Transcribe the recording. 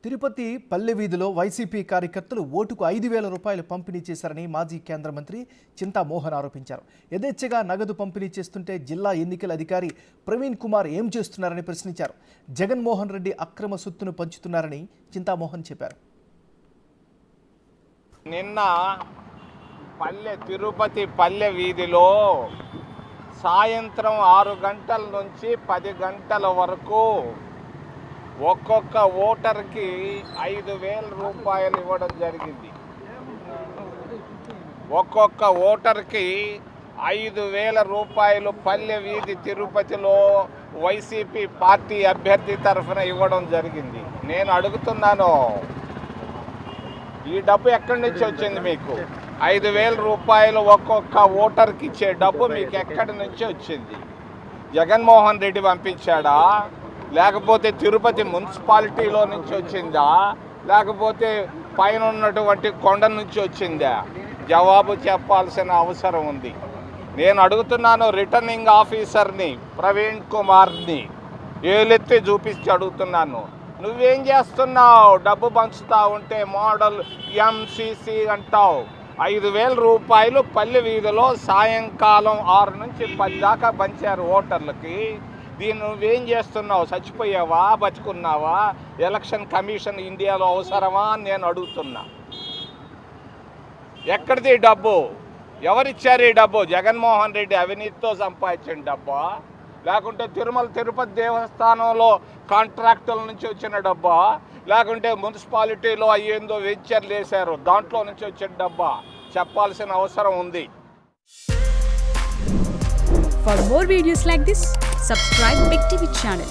తిరుపతి పల్లె వీధిలో వైసీపీ కార్యకర్తలు ఓటుకు 5,000 రూపాయలు పంపిణీ చేశారని మాజీ కేంద్ర మంత్రి చింతామోహన్ ఆరోపించారు. యథేచ్ఛగా నగదు పంపిణీ చేస్తుంటే జిల్లా ఎన్నికల అధికారి ప్రవీణ్ కుమార్ ఏం చేస్తున్నారని ప్రశ్నించారు. జగన్మోహన్ రెడ్డి అక్రమ సొత్తును పంచుతున్నారని చింతామోహన్ చెప్పారు. నిన్న తిరుపతి పల్లె వీధిలో సాయంత్రం 6 గంటల నుంచి 10 గంటల వరకు ఒక్కొక్క ఓటర్కి 5,000 రూపాయలు ఇవ్వడం జరిగింది. ఒక్కొక్క ఓటర్కి 5,000 రూపాయలు పల్లె వీధి తిరుపతిలో వైసీపీ పార్టీ అభ్యర్థి తరఫున ఇవ్వడం జరిగింది. నేను అడుగుతున్నాను, ఈ డబ్బు ఎక్కడి నుంచి వచ్చింది? మీకు 5,000 రూపాయలు ఒక్కొక్క ఓటర్కి ఇచ్చే డబ్బు మీకు ఎక్కడి నుంచి వచ్చింది? జగన్మోహన్ రెడ్డి పంపించాడా, లేకపోతే తిరుపతి మున్సిపాలిటీలో నుంచి వచ్చిందా, లేకపోతే పైన ఉన్నటువంటి కొండ నుంచి వచ్చిందా? జవాబు చెప్పాల్సిన అవసరం ఉంది. నేను అడుగుతున్నాను రిటర్నింగ్ ఆఫీసర్ని ప్రవీణ్ కుమార్ని ఏలెత్తి చూపించి అడుగుతున్నాను, నువ్వేం చేస్తున్నావు? డబ్బు పంచుతా ఉంటే మోడల్ ఎంసీసీ అంటావు. 5,000 రూపాయలు పల్లె వీధిలో సాయంకాలం 6 నుంచి 10 దాకా పంచారు ఓటర్లకి. దీన్ని నువ్వేం చేస్తున్నావు? చచ్చిపోయావా, బతుకున్నావా? ఎలక్షన్ కమిషన్ ఇండియాలో అవసరమా అని నేను అడుగుతున్నా. ఎక్కడిది డబ్బు? ఎవరిచ్చారు ఈ డబ్బు? జగన్మోహన్ రెడ్డి అవినీతితో సంపాదించిన డబ్బా, లేకుంటే తిరుపతి దేవస్థానంలో కాంట్రాక్టుల నుంచి వచ్చిన డబ్బా, లేకుంటే మున్సిపాలిటీలో అయ్యేందో వెంచర్లు వేశారు దాంట్లో నుంచి వచ్చిన డబ్బా? చెప్పాల్సిన అవసరం ఉంది. For more videos like this, subscribe Big TV channel.